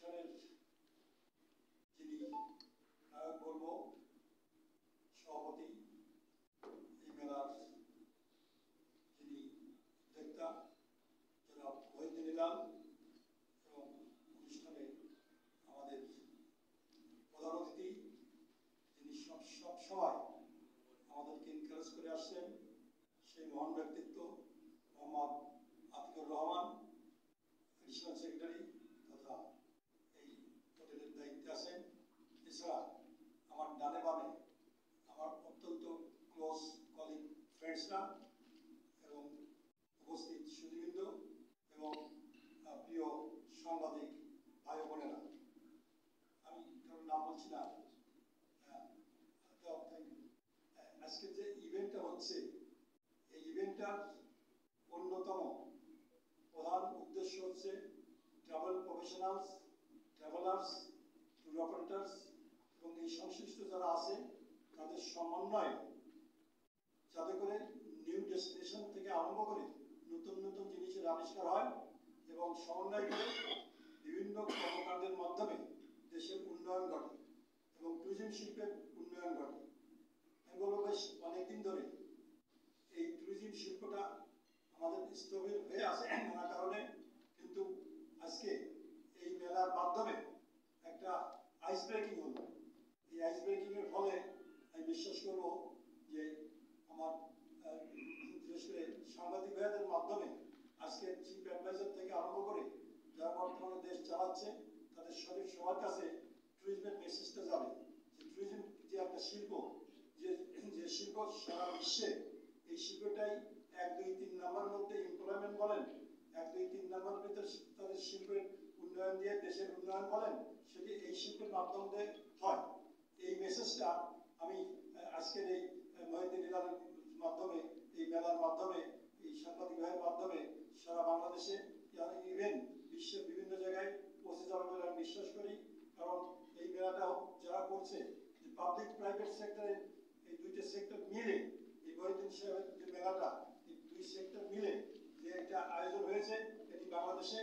অনুষ্ঠানের যিনি নায়ক বলবো সভাপতি, এই মেলার যিনি উদ্যোক্তা জনাব মহিউদ্দিন ইলাল এবং অনুষ্ঠানে আমাদের প্রধান অতিথি যিনি সব সময় আমাদেরকে এনকারেজ করে আসছেন সেই মহান ব্যক্তিত্ব মোহাম্মদ আতিকুর রহমান, এডিশনাল সেক্রেটারি তথা এই হোটেলের দায়িত্বে আছেন। এছাড়া আমার ডানে বামে আমার অত্যন্ত ক্লোজ কলিগ ফ্রেন্ডসরা এবং উপস্থিত সুধীবৃন্দ এবং প্রিয় সাংবাদিক ভাই বোনেরা, আমি কারোর নাম বলছি না। আজকে যে ইভেন্টটা হচ্ছে এই ইভেন্টটার অন্যতম প্রধান উদ্দেশ্য হচ্ছে travel professionals, travellers, tour operators এবং এই সংশ্লিষ্ট যারা আছে তাদের সমন্বয়, যাতে করে নিউ ডেস্টিনেশন থেকে আরম্ভ করে নতুন নতুন জিনিসের আবিষ্কার হয় এবং সমন্বয় করে বিভিন্ন কর্মকাণ্ডের মাধ্যমে দেশের উন্নয়ন ঘটে এবং ট্যুরিজম শিল্পের উন্নয়ন ঘটে। আমি বলবো বেশ অনেকদিন ধরে এই ট্যুরিজম শিল্পটা আমাদের স্থবির হয়ে আছে নানা কারণে, কিন্তু আজকে এই মেলার মাধ্যমে একটা আইস ব্রেকিং হলো। এই আইস ব্রেকিং এর ফলে আমি বিশ্বাস করব যে আমার বিশেষ করে সাংবাদিক ভাইদের মাধ্যমে আজকে চিফ অ্যাডভাইজার থেকে আরম্ভ করে যারা বর্তমানে দেশ চালাচ্ছে তাদের সবার কাছে ট্যুরিজমের মেসেজটা যাবে যে ট্যুরিজম যে একটা শিল্প, যে শিল্প সারা বিশ্বে, এই শিল্পটাই 1, 2, 3 নম্বরের মধ্যে এমপ্লয়মেন্ট বলেন, 1, 2, 3 নম্বরের ভিতরে তাদের শিল্পের উন্নয়ন দিয়ে দেশের উন্নয়ন বলেন, সেটি এই শিল্পের মাধ্যমে হয়। এই মেসেজটা আমি আজকের এই মহিউদ্দিন ইলালের মাধ্যমে, এই মেলার মাধ্যমে, এই সাংবাদিক ভাইয়ের মাধ্যমে সারা বাংলাদেশে ইভেন বিশ্বের বিভিন্ন জায়গায় পৌঁছে যাবে বলে আমি বিশ্বাস করি। কারণ এই মেলাটাও যারা করছে যে পাবলিক প্রাইভেট সেক্টরের এই দুইটা সেক্টর মিলে এই মহিউদ্দিন সাহেবের যে মেলাটা, এই দুই সেক্টর মিলে যে একটা আয়োজন হয়েছে, এটি বাংলাদেশে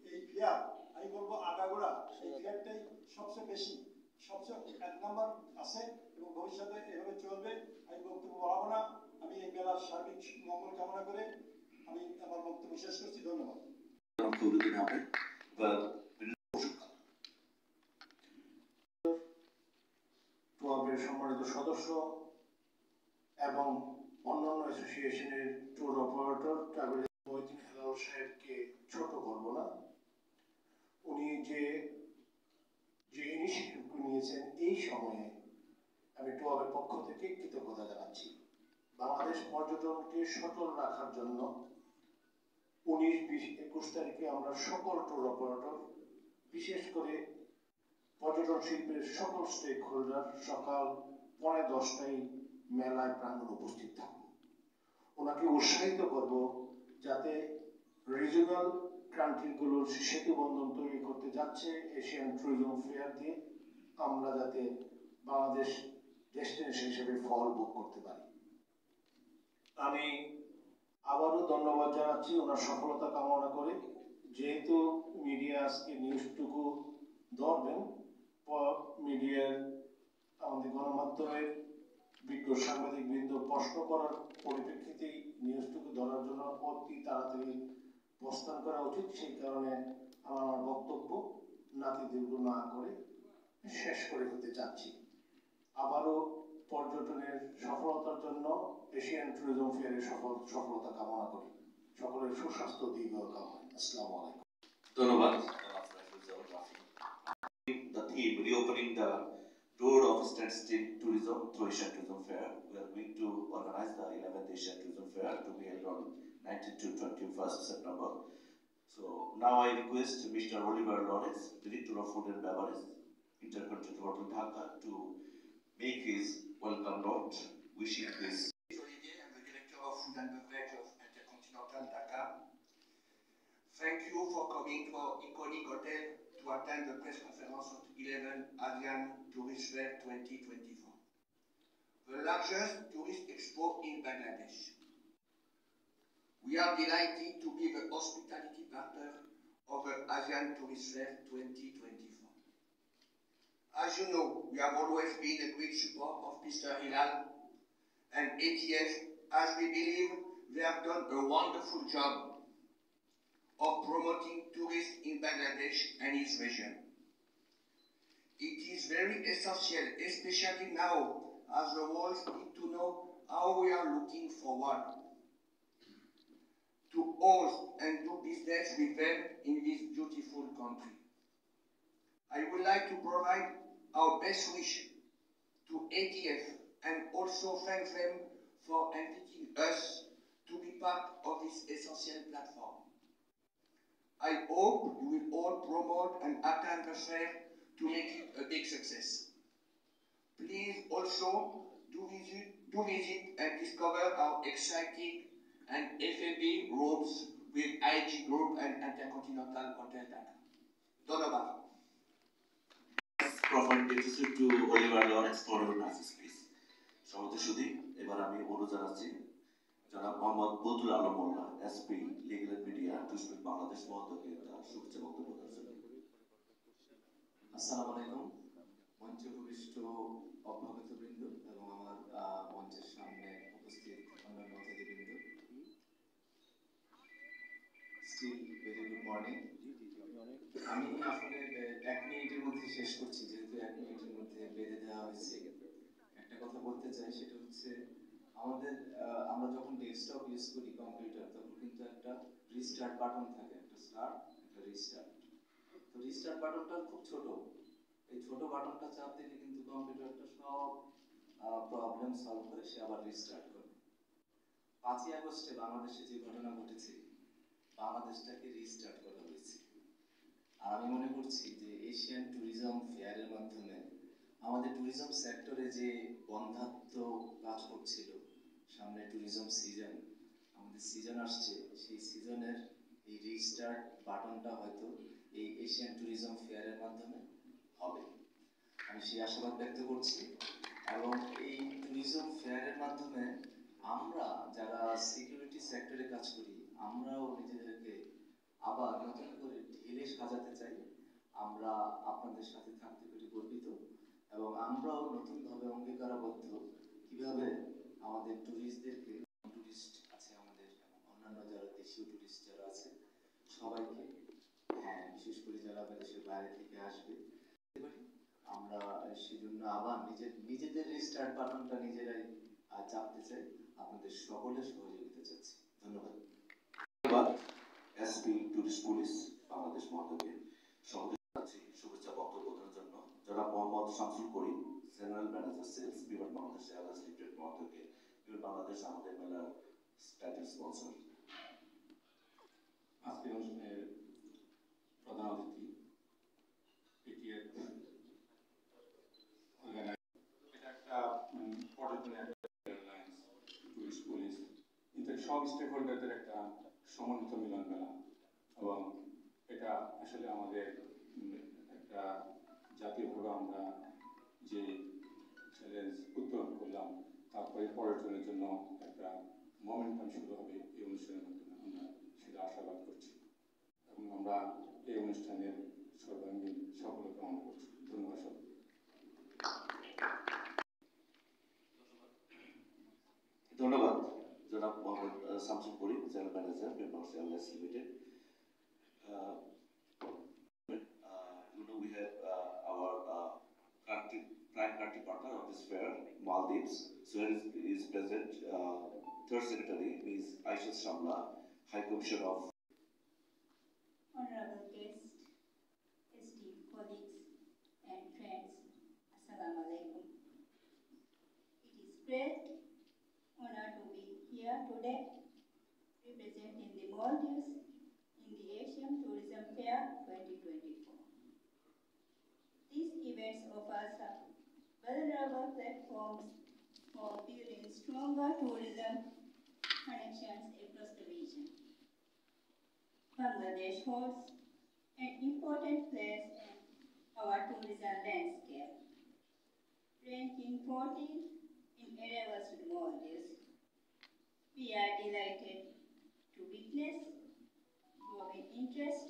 এই ফেয়ার আমি বলবো আগাগোড়া এই ফেয়ারটাই সবচেয়ে বেশি, সবচেয়ে 1 নম্বর আছে এবং ভবিষ্যতে এভাবে চলবে। আমি বক্তব্য বাড়াবো না, আমি এই মেলার সার্বিক মঙ্গল কামনা করে আমি আমার বক্তব্য শেষ করছি। ধন্যবাদ। সম্মানিত সদস্য এবং অন্যান্য অ্যাসোসিয়েশনের ট্যুর অপারেটর ট্রাভেল মহিউদ্দিন ইলাল সাহেবকে ছোট করব না। উনি যে ইনিশিয়েটিভ নিয়েছেন এই সময়ে আমি টুয়াবের পক্ষ থেকে কৃতজ্ঞতা জানাচ্ছি। বাংলাদেশ পর্যটনকে সচল রাখার জন্য 19, 20, 21 তারিখে আমরা সকল ট্যুর অপারেটর, বিশেষ করে পর্যটন শিল্পের সকল স্টেক হোল্ডার সকাল 9:45টায় মেলায় প্রাঙ্গণে উপস্থিত থাকব। ওনাকে উৎসাহিত করব যাতে রিজিওনাল কান্ট্রিগুলোর সেতু বন্ধন তৈরি করতে যাচ্ছে এশিয়ান ট্যুরিজম ফেয়ার দিয়ে, আমরা যাতে বাংলাদেশ ডেস্টিনেশন হিসেবে ফল ভোগ করতে পারি। আমি আবারও ধন্যবাদ জানাচ্ছি ওনার সফলতা কামনা করে। যেহেতু মিডিয়া আজকে নিউজটুকু ধরবেন, মিডিয়ার আমাদের গণমাধ্যমের বিজ্ঞ সাংবাদিক বৃন্দ প্রশ্ন করার পরিপ্রেক্ষিতেই নিউজটুকু ধরার জন্য অতি তাড়াতাড়ি প্রস্থান করা উচিত। সেই কারণে আমার বক্তব্য নাতিদীর্ঘ না করে শেষ করে দিতে চাচ্ছি। আবারও পর্যটনের সফলতার জন্য এশিয়ান ট্যুরিজম ফেয়ারের সফলতা কামনা করি। সকলের সুস্বাস্থ্য দীর্ঘ কামনা। আসসালামু আলাইকুম। ধন্যবাদ। The theme reopening the door of standstill tourism through Asian Tourism Fair. We are going to organize the 11th Asian Tourism Fair to be held on 19th to 21st September. So now I request Mr. Oliver Lawrence, Director of Food and Beverage, Intercontinental Hotel Dhaka, to make his welcome note, wishing this. Olivier, I'm the Director of Food and Beverage of Intercontinental Dhaka. Thank you for coming to our iconic hotel to attend the press conference of 11th ASEAN Tourist Fair 2024, the largest tourist expo in Bangladesh. We are delighted to be the hospitality partner of the ASEAN Tourist Fair 2024. As you know, we have always been a great support of Mr. Hilal and ATF, as we believe they have done a wonderful job of promoting tourism in Bangladesh and its region. It is very essential, especially now, as the world need to know how we are looking forward to host and do business with them in this beautiful country. I would like to provide our best wish to ATF and also thank them for inviting us to be part of this essential platform. I hope you will all promote and attend the fair to make it a big success. Please also do visit and discover our exciting and F&B rooms with IG Group and Intercontinental Hotel Dhaka. Dhanyabad. Profound gratitude to Oliver Lawrence for your message, please. সমাজে শুধু এবার আমি অনুরোধ জানাচ্ছি জনাব Mohammad Badrul Alam Molla SP legal media to speak Bangladesh মহোদয়কে তার শুভেচ্ছা বক্তব্য দেওয়ার জন্য। আসসালামু আলাইকুম। মঞ্চে উপবিষ্ট অভ্যাগতবৃন্দ এবং আমার মঞ্চের সামনে উপস্থিত অন্যান্য অতিথিবৃন্দ, স্টিল ভেরি গুড মর্নিং। আমি আসলে 1 মিনিটের মধ্যে শেষ করছি, যেহেতু 1 মিনিটের মধ্যে বেঁধে দেওয়া হয়েছে। একটা কথা বলতে চাই, সেটা হচ্ছে আমরা যখন ডেস্কটপ ইউজ করি কম্পিউটার, তখন কিন্তু একটা রিস্টার্ট বাটন থাকে, একটা স্টার্ট একটা রিস্টার্ট। তো রিস্টার্ট বাটনটা খুব ছোট, এই ছোট বাটনটা চাপ দিলে কিন্তু কম্পিউটারটা সব প্রবলেম সলভ করে সে আবার রিস্টার্ট করে। 5ই আগস্টে বাংলাদেশে যে ঘটনা ঘটেছে, বাংলাদেশটাকে রিস্টার্ট করা হয়েছে। আর আমি মনে করছি যে এশিয়ান ট্যুরিজম ফেয়ারের মাধ্যমে আমাদের ট্যুরিজম সেক্টরে যে বন্ধ্যাত্ব কাজ করছিল, সামনে ট্যুরিজম সিজন, আমাদের সিজন আসছে, সেই সিজনের এই রিস্টার্ট বাটনটা হয়তো এই এশিয়ান ট্যুরিজম ফেয়ারের মাধ্যমে হবে, আমি সেই আশাবাদ ব্যক্ত করছি। এবং এই ট্যুরিজম ফেয়ারের মাধ্যমে আমরা যারা সিকিউরিটি সেক্টরে কাজ করি, আমরাও নিজেদেরকে আবার নতুন করে ঢেলে সাজাতে চাই। আমরা আপনাদের সাথে থাকতে পেরে গর্বিত এবং আমরাও নতুনভাবে অঙ্গীকারাবদ্ধ কিভাবে আমাদের ট্যুরিস্টদেরকে, ট্যুরিস্ট আছে আমাদের, অন্যান্য যারা দেশীয় ট্যুরিস্ট যারা আছে সবাইকে, হ্যাঁ বিশেষ করে যারা দেশের বাইরে থেকে আসবে, আমরা সেজন্য আবার নিজেদের রিস্টার্ট বাটনটা নিজেরাই চাপতে চাই। আপনাদের সকলের সহযোগিতা চাচ্ছি। ধন্যবাদ। ধন্যবাদ এসপি টুরিস্ট পুলিশ বাংলাদেশ মহোদয়কে শুভেচ্ছা বক্তব্য দেওয়ার জন্য। জনাব মোহাম্মদ শামসুল করিম জেনারেল ম্যানেজার সেলস বিমান বাংলাদেশ এয়ারলাইন্স লিমিটেড মহোদয়কে বিমান বাংলাদেশ আমাদের মেলার টাইটেল স্পন্সর। আজকের অনুষ্ঠানের প্রধান অতিথি এটিএফ, এটা একটা পর্যটন এয়ারলাইন্স, টুরিস্ট পুলিশ, ইত্যাদি সব স্টেক হোল্ডারদের একটা সমন্বিত মিলন মেলা, এবং এটা আসলে আমাদের একটা জাতীয়ভাবে আমরা যে চ্যালেঞ্জ উত্তরণ করলাম, তারপরে পর্যটনের জন্য একটা মোমেন্টাম শুরু হবে এই অনুষ্ঠানের মাধ্যমে, আমরা সেটা আশাবাদ করছি এবং আমরা এই অনুষ্ঠানের সর্বাঙ্গীন সফলতা কামনা করছি। ধন্যবাদ সবাই। ধন্যবাদ জনাব মোহাম্মদ শামসুল করিম জেনারেল ম্যানেজার বিমান Bangladesh airlines limited. We have our prime country partner of this fair, Maldives. So here is present Third Secretary Ms. Aisha Shamla, High Commissioner of Honorable guests, esteemed colleagues and friends, Assalamu alaikum. It is great honor to be here today representing the Maldives in the Asian Tourism Fair 2024. These events offer some valuable platforms for building stronger tourism connections across the region. Bangladesh holds an important place in our tourism landscape, ranking 14 in arrivals to the Maldives. We are delighted to witness growing interest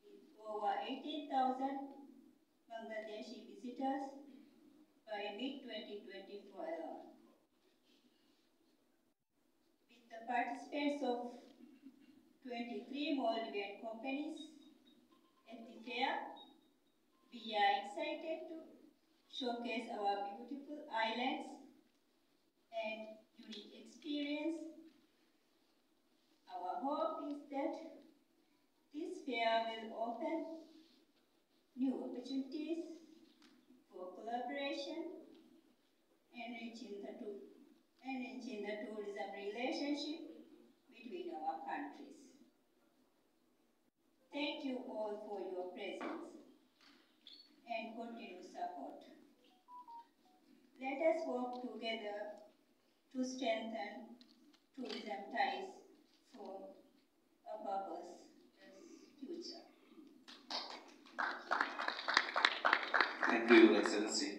with over 18,000 Bangladeshi visitors 2024 alone. With the participants of 23 Maldivian companies at the fair, we are excited to showcase our beautiful islands and unique experience. Our hope is that this fair will open new opportunities for collaboration, enriching the tourism relationship between our countries. Thank you all for your presence and continued support. Let us work together to strengthen tourism ties for a purpose future. Thank you, Your Excellency,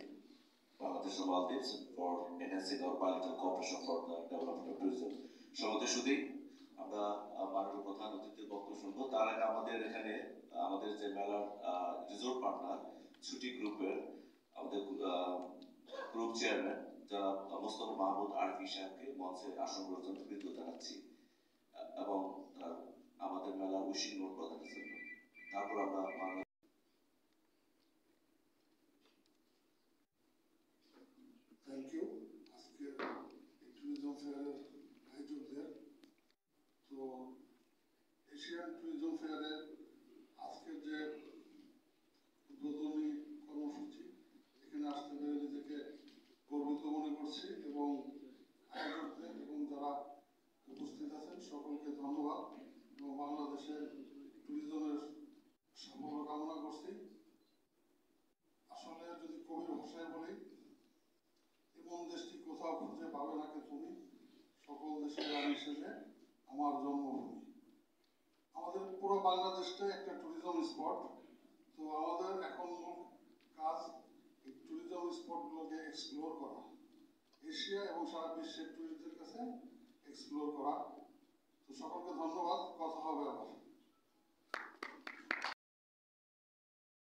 Bangladesh and Maldives, for enhancing our bilateral cooperation for the development of tourism. সমাজের শুধু আমরা মাননীয় প্রধান অতিথির বক্তব্য শুনবো, তার আগে আমাদের এখানে আমাদের যে মেলার রিসোর্ট পার্টনার ছুটি গ্রুপের আমাদের গ্রুপ চেয়ারম্যান যারা মোস্তফা মাহমুদ আরফি সাহেবকে মঞ্চে আসন গ্রহণ কৃতজ্ঞতা জানাচ্ছি এবং আমাদের মেলার উইশিং নোট প্রদানের জন্য। তারপর আমরা থ্যাংক ইউ। আজকে ট্যুরিজম ফেয়ারের আয়োজকদের, তো এশিয়ান ট্যুরিজম ফেয়ারের আজকের যে উদ্বোধনী কর্মসূচি, এখানে আসতে পেরে নিজেকে গর্বিত মনে করছি এবং আয়োজকদের এবং যারা উপস্থিত আছেন সকলকে ধন্যবাদ এবং বাংলাদেশের ট্যুরিজমের সাফল্য কামনা করছি। আসলে যদি কবির ভাষায় বলি, এমন দেশটি কোথাও খুঁজে পাবে না কে তুমি, সকল দেশের রানী সেজে আমার জন্মভূমি। আমাদের পুরো বাংলাদেশটাই একটা ট্যুরিজম স্পট। তো আমাদের এখন কাজ এই ট্যুরিজম স্পটগুলোকে এক্সপ্লোর করা, এশিয়া এবং সারা বিশ্বের ট্যুরিস্টদের কাছে এক্সপ্লোর করা। তো সকলকে ধন্যবাদ, কথা হবে আবার।